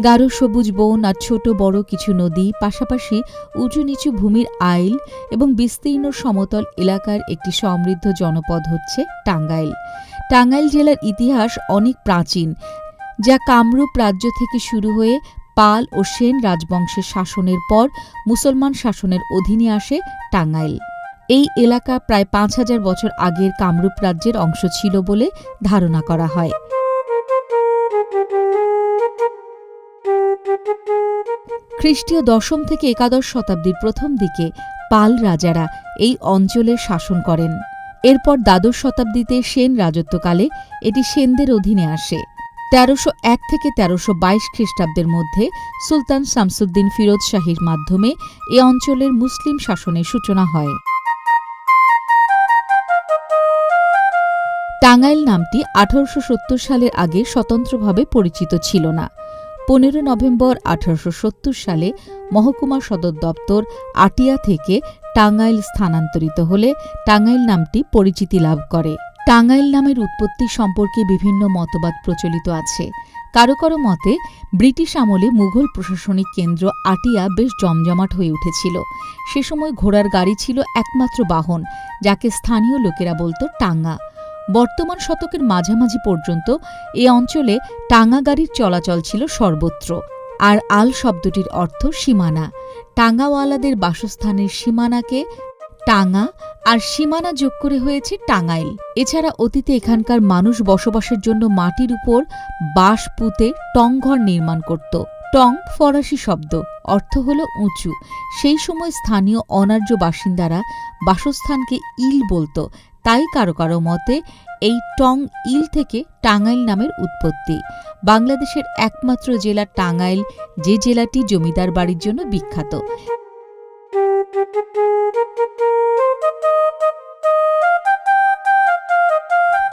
গাঢ় সবুজ বন আর ছোট বড় কিছু নদী, পাশাপাশি উঁচু নিচু ভূমির আইল এবং বিস্তীর্ণ সমতল এলাকার একটি সমৃদ্ধ জনপদ হচ্ছে টাঙ্গাইল। টাঙ্গাইল জেলার ইতিহাস অনেক প্রাচীন, যা কামরূপ রাজ্য থেকে শুরু হয়ে পাল ও সেন রাজবংশের শাসনের পর মুসলমান শাসনের অধীনে আসে টাঙ্গাইল। এই এলাকা প্রায় ৫,০০০ বছর আগের কামরূপ রাজ্যের অংশ ছিল বলে ধারণা করা হয়। খ্রিস্টীয় ১০ম থেকে একাদশ শতাব্দীর প্রথম দিকে পাল রাজারা এই অঞ্চলে শাসন করেন। এরপর দ্বাদশ শতাব্দীতে সেন রাজত্বকালে এটি সেনদের অধীনে আসে। ১৩০১ থেকে ১৩২২ খ্রিস্টাব্দের মধ্যে সুলতান শামসুদ্দিন ফিরোজ শাহীর মাধ্যমে এ অঞ্চলের মুসলিম শাসনের সূচনা হয়। টাঙ্গাইল নামটি ১৮৭০ সালের আগে স্বতন্ত্রভাবে পরিচিত ছিল না। ১৫ নভেম্বর ১৮৭০ সালে মহকুমা সদর দপ্তর আটিয়া থেকে টাঙ্গাইল স্থানান্তরিত হলে টাঙ্গাইল নামটি পরিচিতি লাভ করে। টাঙ্গাইল নামের উৎপত্তি সম্পর্কে বিভিন্ন মতবাদ প্রচলিত আছে। কারো কারো মতে ব্রিটিশ আমলে মুঘল প্রশাসনিক কেন্দ্র আটিয়া বেশ জমজমাট হয়ে উঠেছিল। সে সময় ঘোড়ার গাড়ি ছিল একমাত্র বাহন, যাকে স্থানীয় লোকেরা বলত টাঙ্গা। বর্তমান শতকের মাঝামাঝি পর্যন্ত এ অঞ্চলে টাঙ্গা গাড়ির চলাচল ছিল সর্বত্র। আর আল শব্দটির অর্থ সীমানা। টাঙ্গাওয়ালাদের বাসস্থানের সীমানাকে টাঙ্গা আর সীমানা যোগ করে হয়েছে টাঙ্গাইল। এছাড়া অতীতে এখানকার মানুষ বসবাসের জন্য মাটির উপর বাঁশ পুঁতে টং ঘর নির্মাণ করত। টং ফরাসি শব্দ, অর্থ হল উঁচু। সেই সময় স্থানীয় অনার্য বাসিন্দারা বাসস্থানকে ইল বলত, তাই কারো কারো মতে এই টং ইল থেকে টাঙ্গাইল নামের উৎপত্তি। বাংলাদেশের একমাত্র জেলা টাঙ্গাইল, যে জেলাটি জমিদার বাড়ির জন্য বিখ্যাত।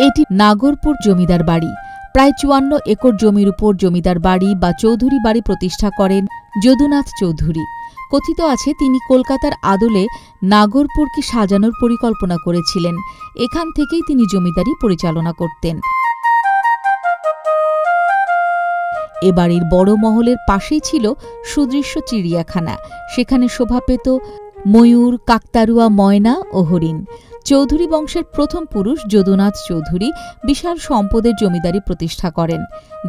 এটি নাগরপুর জমিদার বাড়ি। প্রায় ৫৪ একর জমির উপর জমিদার বাড়ি বা চৌধুরী বাড়ি প্রতিষ্ঠা করেন যদুনাথ চৌধুরী। কথিত আছে তিনি কলকাতার আদলে নাগরপুরকে সাজানোর পরিকল্পনা করেছিলেন। এখান থেকেই তিনি জমিদারি পরিচালনা করতেন। এ বাড়ির বড় মহলের পাশেই ছিল সুদৃশ্য চিড়িয়াখানা। সেখানে শোভা পেত ময়ূর, কাকতাড়ুয়া, ময়না ও হরিণ। চৌধুরী বংশের প্রথম পুরুষ যদুনাথ চৌধুরী বিশাল সম্পদের জমিদারি প্রতিষ্ঠা করেন।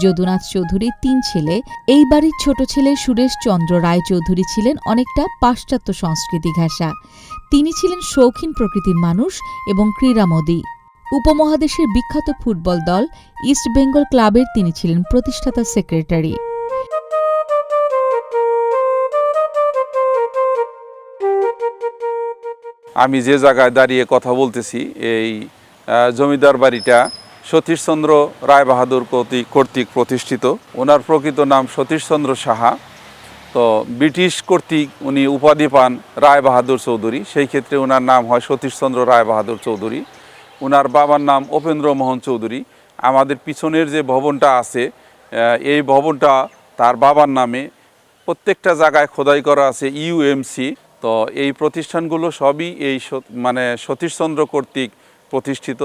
যদুনাথ চৌধুরীর ৩ ছেলে। এই বাড়ির ছোট ছেলে সুরেশ চন্দ্র রায় চৌধুরী ছিলেন অনেকটা পাশ্চাত্য সংস্কৃতি ঘেঁষা। তিনি ছিলেন শৌখিন প্রকৃতির মানুষ এবং ক্রীড়ামোদী। উপমহাদেশের বিখ্যাত ফুটবল দল ইস্ট বেঙ্গল ক্লাবের তিনি ছিলেন প্রতিষ্ঠাতা সেক্রেটারি। আমি যে জায়গায় দাঁড়িয়ে কথা বলতেছি, এই জমিদার বাড়িটা সতীশচন্দ্র রায়বাহাদুর কর্তৃক প্রতিষ্ঠিত। ওনার প্রকৃত নাম সতীশচন্দ্র সাহা। তো ব্রিটিশ কর্তৃক উনি উপাধি পান রায়বাহাদুর চৌধুরী। সেই ক্ষেত্রে ওনার নাম হয় সতীশচন্দ্র রায়বাহাদুর চৌধুরী। ওনার বাবার নাম উপেন্দ্র মোহন চৌধুরী। আমাদের পিছনের যে ভবনটা আছে, এই ভবনটা তার বাবার নামে। প্রত্যেকটা জায়গায় খোদাই করা আছে ইউএমসি। তো এই প্রতিষ্ঠানগুলো সবই এই সতীশচন্দ্র কর্তৃক প্রতিষ্ঠিত।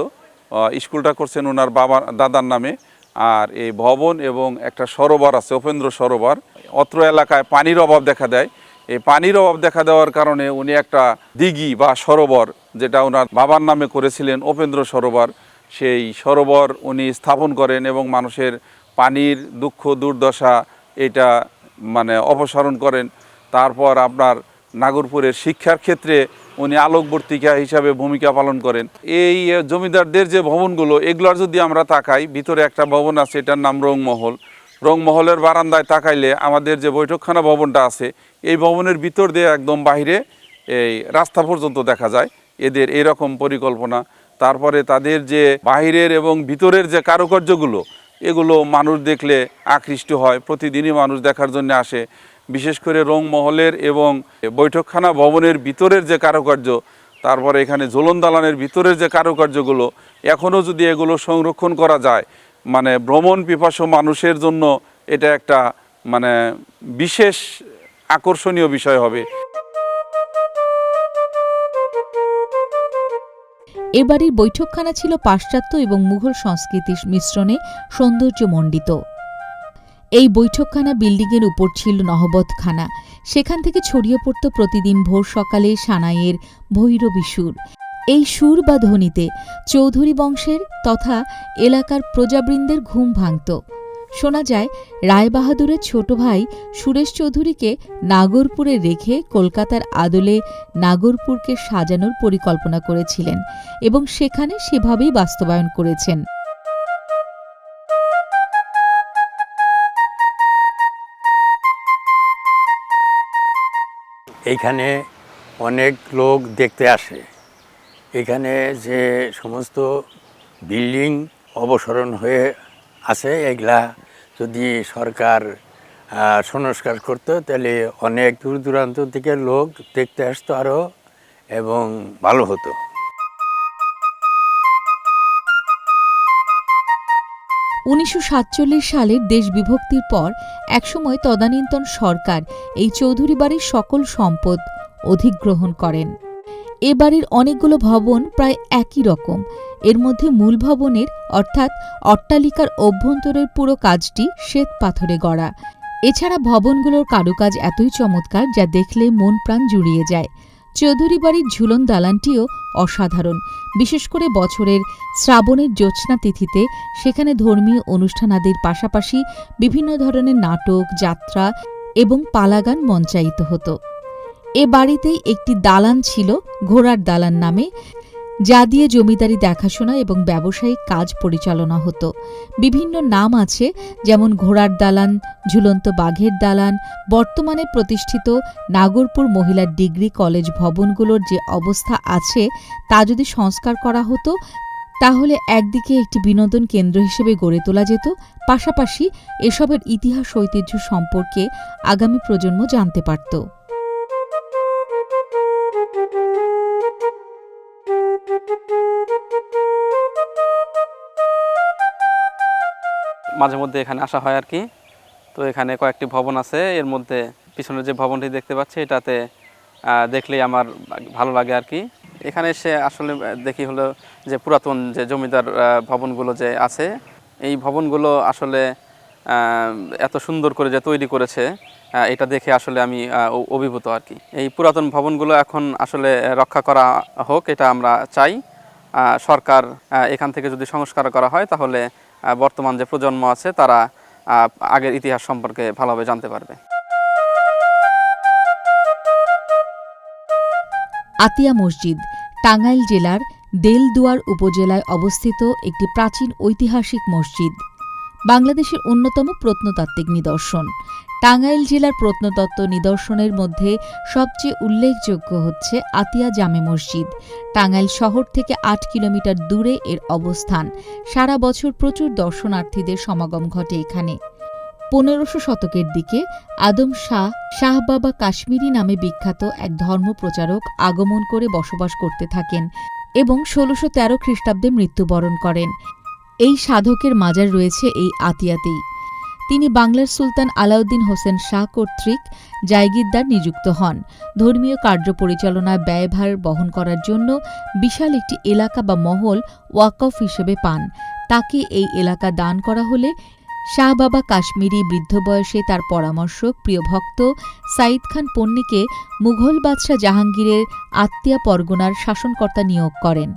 স্কুলটা করছেন ওনার দাদার নামে। আর এই ভবন এবং একটা সরোবর আছে, উপেন্দ্র সরোবর। অত্র এলাকায় পানির অভাব দেখা দেয়। এই পানির অভাব দেখা দেওয়ার কারণে উনি একটা দিঘি বা সরোবর, যেটা ওনার বাবার নামে করেছিলেন উপেন্দ্র সরোবর, সেই সরোবর উনি স্থাপন করেন এবং মানুষের পানির দুঃখ দুর্দশা এটা অপসারণ করেন। তারপর আপনার নাগরপুরের শিক্ষার ক্ষেত্রে উনি আলোকবর্তিকা হিসাবে ভূমিকা পালন করেন। এই জমিদারদের যে ভবনগুলো, এগুলোর যদি আমরা তাকাই, ভিতরে একটা ভবন আছে, এটার নাম রংমহল। রংমহলের বারান্দায় তাকাইলে আমাদের যে বৈঠকখানা ভবনটা আছে, এই ভবনের ভিতর দিয়ে একদম বাইরে এই রাস্তা পর্যন্ত দেখা যায়। এদের এরকম পরিকল্পনা। তারপরে তাদের যে বাহিরের এবং ভিতরের যে কারুকার্যগুলো, এগুলো মানুষ দেখলে আকৃষ্ট হয়। প্রতিদিনই মানুষ দেখার জন্য আসে। বিশেষ করে রংমহলের এবং বৈঠকখানা ভবনের ভিতরের যে কারুকার্য, তারপরে এখানে ঝোলন দালানের ভিতরের যে কারুকার্যগুলো, এখনও যদি এগুলো সংরক্ষণ করা যায়, ভ্রমণ পিপাসু মানুষের জন্য এটা একটা বিশেষ আকর্ষণীয় বিষয় হবে। এ বাড়ির বৈঠকখানা ছিল পাশ্চাত্য এবং মুঘল সংস্কৃতির মিশ্রণে সৌন্দর্যমণ্ডিত। এই বৈঠকখানা বিল্ডিংয়ের উপর ছিল নহবতখানা। সেখান থেকে ছড়িয়ে পড়ত প্রতিদিন ভোর সকালে সানাইয়ের ভৈরবী সুর। এই সুর বা ধ্বনিতে চৌধুরী বংশের তথা এলাকার প্রজাবৃন্দের ঘুম ভাঙত। শোনা যায় রায়বাহাদুরের ছোট ভাই সুরেশ চৌধুরীকে নাগরপুরে রেখে কলকাতার আদলে নাগরপুরকে সাজানোর পরিকল্পনা করেছিলেন এবং সেখানে সেভাবেই বাস্তবায়ন করেছেন। এইখানে অনেক লোক দেখতে আসে। এখানে যে সমস্ত বিল্ডিং অবসরণ হয়ে আছে এগুলা যদি সরকার সংস্কার করতো তাহলে অনেক দূর দূরান্ত থেকে লোক দেখতে আসতো আরও, এবং ভালো হতো। 1947 সালের দেশ বিভক্তির পর একসময় তদানীন্তন সরকার এই চৌধুরী বাড়ির সকল সম্পদ অধিগ্রহণ করেন। এ বাড়ির অনেকগুলো ভবন প্রায় একই রকম। এর মধ্যে মূল ভবনের অর্থাৎ অট্টালিকার অভ্যন্তরের পুরো কাজটি শ্বেত পাথরে গড়া। এছাড়া ভবনগুলোর কারুকাজ এতই চমৎকার যা দেখলে মন প্রাণ জুড়িয়ে যায়। চৌধুরী বাড়ির ঝুলন দালানটিও অসাধারণ। বিশেষ করে বছরের শ্রাবণের জ্যোৎস্না তিথিতে সেখানে ধর্মীয় অনুষ্ঠানাদির পাশাপাশি বিভিন্ন ধরনের নাটক, যাত্রা এবং পালাগান মঞ্চায়িত হতো। এ বাড়িতেই একটি দালান ছিল ঘোড়ার দালান নামে, যা দিয়ে জমিদারি দেখাশোনা এবং ব্যবসায়িক কাজ পরিচালনা হতো। বিভিন্ন নাম আছে, যেমন ঘোড়ার দালান, ঝুলন্ত বাঘের দালান। বর্তমানে প্রতিষ্ঠিত নাগরপুর মহিলা ডিগ্রি কলেজ ভবনগুলোর যে অবস্থা আছে তা যদি সংস্কার করা হতো তাহলে একদিকে একটি বিনোদন কেন্দ্র হিসেবে গড়ে তোলা যেত, পাশাপাশি এসবের ইতিহাস ঐতিহ্য সম্পর্কে আগামী প্রজন্ম জানতে পারত। মাঝে মধ্যে এখানে আসা হয় আর কি। তো এখানে কয়েকটি ভবন আছে, এর মধ্যে পিছনের যে ভবনটি দেখতে পাচ্ছি এটাতে দেখলেই আমার ভালো লাগে আর কি। এখানে এসে আসলে দেখি হলো যে পুরাতন যে জমিদার ভবনগুলো যে আছে, এই ভবনগুলো আসলে এত সুন্দর করে যে তৈরি করেছে এটা দেখে আসলে আমি অভিভূত আর কি। এই পুরাতন ভবনগুলো এখন আসলে রক্ষা করা হোক, এটা আমরা চাই। সরকার এখান থেকে যদি সংস্কার করা হয় তাহলে বর্তমান যে প্রজন্ম আছে তারা আগের ইতিহাস সম্পর্কে ভালোভাবে জানতে পারবে। আতিয়া মসজিদ টাঙ্গাইল জেলার দেলদুয়ার উপজেলায় অবস্থিত একটি প্রাচীন ঐতিহাসিক মসজিদ, বাংলাদেশের অন্যতম প্রত্নতাত্ত্বিক নিদর্শন। টাঙ্গাইল জেলার প্রত্নতত্ত্ব নিদর্শনের মধ্যে সবচেয়ে উল্লেখযোগ্য হচ্ছে আতিয়া জামে মসজিদ। টাঙ্গাইল শহর থেকে 8 কিলোমিটার দূরে এর অবস্থান। সারা বছর প্রচুর দর্শনার্থীদের সমাগম ঘটে এখানে। 1500 শতকের দিকে আদম শাহ বাবা কাশ্মীরি নামে বিখ্যাত এক ধর্মপ্রচারক আগমন করে বসবাস করতে থাকেন এবং 1613 খ্রিস্টাব্দে মৃত্যুবরণ করেন। এই সাধকের মাজার রয়েছে এই আতিয়াতেই। তিনি বাংলার সুলতান আলাউদ্দিন হোসেন শাহ কর্তৃক জায়গিরদার নিযুক্ত হন। ধর্মীয় কার্য পরিচালনায় ব্যয়ভার বহন করার জন্য বিশাল একটি এলাকা বা মহল ওয়াকফ হিসেবে পান। তাকে এই এলাকা দান করা হলে শাহ বাবা কাশ্মীরি বৃদ্ধ বয়সে তার পরামর্শক প্রিয় ভক্ত সাইদ খান পন্নীকে মুঘল বাদশাহ জাহাঙ্গীরের আতিয়া পরগনার শাসনকর্তা নিয়োগ করেন।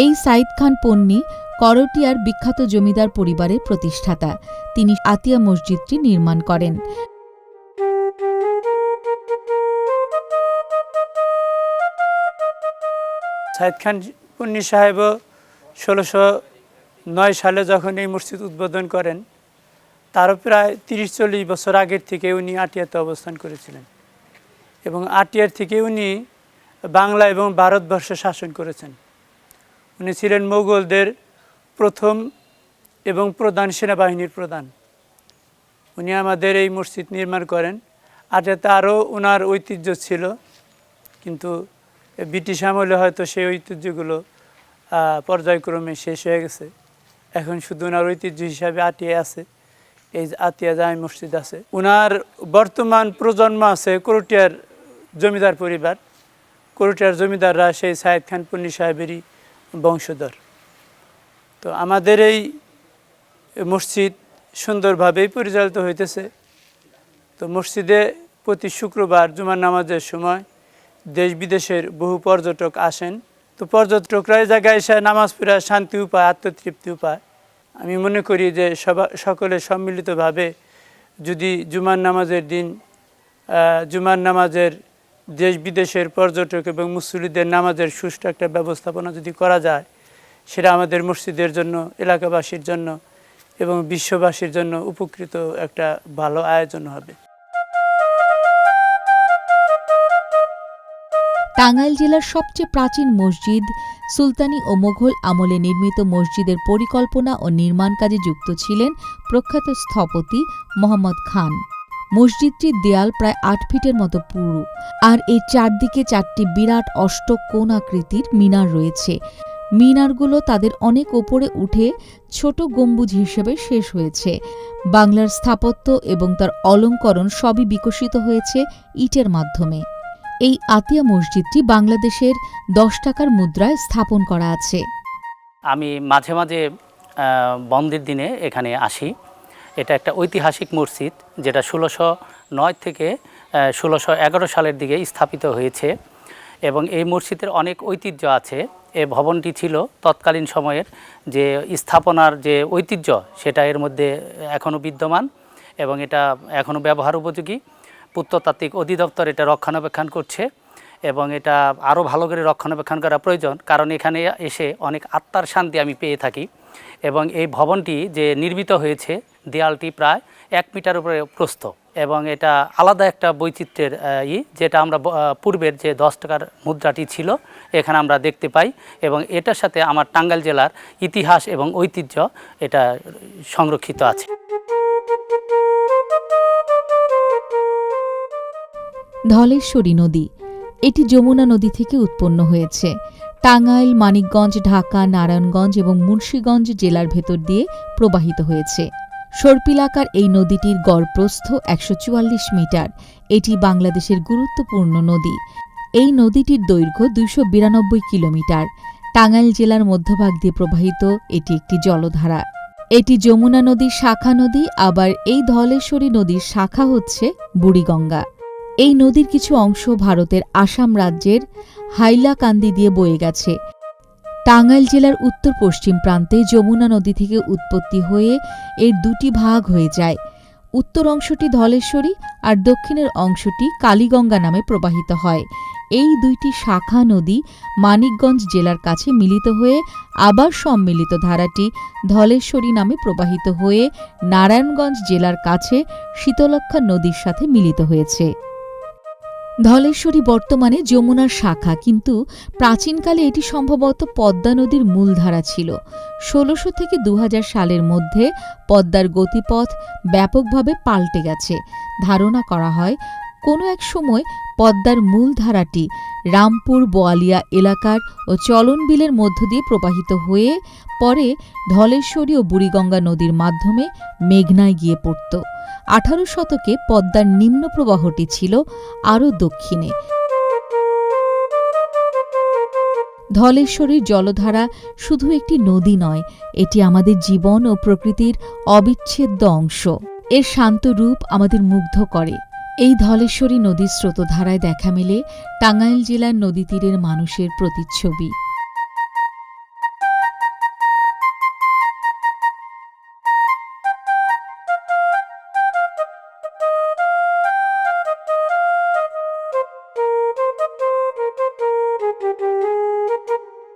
এই সাইদ খান পন্নী করটিয়ার বিখ্যাত জমিদার পরিবারের প্রতিষ্ঠাতা। তিনি আতিয়া মসজিদটি নির্মাণ করেন। সাইদ খান পন্নী সাহেব 1609 সালে যখন এই মসজিদ উদ্বোধন করেন, তারও প্রায় 30-40 বছর আগের থেকে উনি আটিয়াতে অবস্থান করেছিলেন এবং আটিয়ার থেকে উনি বাংলা এবং ভারতবর্ষে শাসন করেছেন। উনি ছিলেন মোগলদের প্রথম এবং প্রধান সেনাবাহিনীর প্রধান। উনি আমাদের এই মসজিদ নির্মাণ করেন। আটিয়াতে আরও ওনার ঐতিহ্য ছিল, কিন্তু ব্রিটিশ আমলে হয়তো সেই ঐতিহ্যগুলো পর্যায়ক্রমে শেষ হয়ে গেছে। এখন শুধু ওনার ঐতিহ্য হিসাবে আটিয়া আছে, এই আতিয়া জামে মসজিদ আছে। ওনার বর্তমান প্রজন্ম আছে করটিয়ার জমিদার পরিবার। করটিয়ার জমিদাররা সেই সাইদ খান পন্নী সাহেবেরই বংশধর। তো আমাদের এই মসজিদ সুন্দরভাবেই পরিচালিত হইতেছে। তো মসজিদে প্রতি শুক্রবার জুমার নামাজের সময় দেশ বিদেশের বহু পর্যটক আসেন। তো পর্যটকরা এই জায়গায় এসে নামাজ পড়ে শান্তিও পায়, আত্মতৃপ্তিও পায়। আমি মনে করি যে সকলে সম্মিলিতভাবে যদি জুমার নামাজের দিন জুমার নামাজের দেশ বিদেশের পর্যটক এবং মুসল্লিদের নামাজের সুষ্ঠু একটা ব্যবস্থাপনা যদি করা যায়, সেটা আমাদের মসজিদের জন্য, এলাকাবাসীর জন্য এবং বিশ্ববাসীর জন্য উপকৃত একটা ভালো আয়োজন হবে। টাঙ্গাইল জেলার সবচেয়ে প্রাচীন মসজিদ, সুলতানি ও মোঘল আমলে নির্মিত মসজিদের পরিকল্পনা ও নির্মাণ কাজে যুক্ত ছিলেন প্রখ্যাত স্থপতি মোহাম্মদ খান। মসজিদটির দেয়াল প্রায় ৮ ফিটের মতো পুরু, আর এর চারদিকে 4টি বিরাট অষ্টকোণ আকৃতির মিনার রয়েছে। মিনারগুলো তাদের অনেক ওপরে উঠে ছোট গম্বুজ হিসেবে শেষ হয়েছে। বাংলার স্থাপত্য এবং তার অলঙ্করণ সবই বিকশিত হয়েছে ইটের মাধ্যমে। এই আতিয়া মসজিদটি বাংলাদেশের 10 টাকার মুদ্রায় স্থাপন করা আছে। আমি মাঝে মাঝে বন্ধের দিনে এখানে আসি। এটা একটা ঐতিহাসিক মসজিদ, যেটা 1609 থেকে 1611 সালের দিকে স্থাপিত হয়েছে এবং এই মসজিদের অনেক ঐতিহ্য আছে। এই ভবনটি ছিল তৎকালীন সময়ের যে স্থাপনার যে ঐতিহ্য, সেটা এর মধ্যে এখনও বিদ্যমান এবং এটা এখনও ব্যবহার উপযোগী। প্রত্নতাত্ত্বিক অধিদপ্তর এটা রক্ষণাবেক্ষণ করছে এবং এটা আরও ভালো করে রক্ষণাবেক্ষণ করা প্রয়োজন, কারণ এখানে এসে অনেক আত্মার শান্তি আমি পেয়ে থাকি। এবং এই ভবনটি যে নির্মিত হয়েছে, দেয়ালটি প্রায় 1 মিটার উপরে প্রস্থ এবং এটা আলাদা একটা বৈচিত্র্যের যেটা আমরা পূর্বের যে 10 টাকার মুদ্রাটি ছিল এখানে আমরা দেখতে পাই এবং এটার সাথে আমার টাঙ্গাইল জেলার ইতিহাস এবং ঐতিহ্য এটা সংরক্ষিত আছে। ধলেশ্বরী নদী, এটি যমুনা নদী থেকে উৎপন্ন হয়েছে। টাঙ্গাইল, মানিকগঞ্জ, ঢাকা, নারায়ণগঞ্জ এবং মুন্সিগঞ্জ জেলার ভেতর দিয়ে প্রবাহিত হয়েছে। সর্পিলাকার এই নদীটির গড় প্রস্থ 144 মিটার। এটি বাংলাদেশের গুরুত্বপূর্ণ নদী। এই নদীটির দৈর্ঘ্য 292 কিলোমিটার। টাঙ্গাইল জেলার মধ্যভাগ দিয়ে প্রবাহিত এটি একটি জলধারা। এটি যমুনা নদীর শাখা নদী, আবার এই ধলেশ্বরী নদীর শাখা হচ্ছে বুড়িগঙ্গা। এই নদীর কিছু অংশ ভারতের আসাম রাজ্যের হাইলাকান্দি দিয়ে বয়ে গেছে। টাঙ্গাইল জেলার উত্তর পশ্চিম প্রান্তে যমুনা নদী থেকে উৎপত্তি হয়ে এর 2টি ভাগ হয়ে যায়। উত্তর অংশটি ধলেশ্বরী আর দক্ষিণের অংশটি কালীগঙ্গা নামে প্রবাহিত হয়। এই 2টি শাখা নদী মানিকগঞ্জ জেলার কাছে মিলিত হয়ে আবার সম্মিলিত ধারাটি ধলেশ্বরী নামে প্রবাহিত হয়ে নারায়ণগঞ্জ জেলার কাছে শীতলক্ষ্যা নদীর সাথে মিলিত হয়েছে। ধলেশ্বরী বর্তমানে যমুনার শাখা, কিন্তু প্রাচীনকালে এটি সম্ভবত পদ্মা নদীর মূলধারা ছিল। 1600 থেকে 2000 সালের মধ্যে পদ্মার গতিপথ ব্যাপকভাবে পাল্টে গেছে। ধারণা করা হয় কোনো এক সময় পদ্মার মূলধারাটি রামপুর, বোয়ালিয়া এলাকার ও চলনবিলের মধ্য দিয়ে প্রবাহিত হয়ে পরে ধলেশ্বরী ও বুড়িগঙ্গা নদীর মাধ্যমে মেঘনায় গিয়ে পড়ত। 18 শতকে পদ্মার নিম্ন প্রবাহটি ছিল আরও দক্ষিণে। ধলেশ্বরীর জলধারা শুধু একটি নদী নয়, এটি আমাদের জীবন ও প্রকৃতির অবিচ্ছেদ্য অংশ। এর শান্ত রূপ আমাদের মুগ্ধ করে। এই ধলেশ্বরী নদীর স্রোতধারায় দেখা মেলে টাঙ্গাইল জেলার নদীতীরের মানুষের প্রতিচ্ছবি।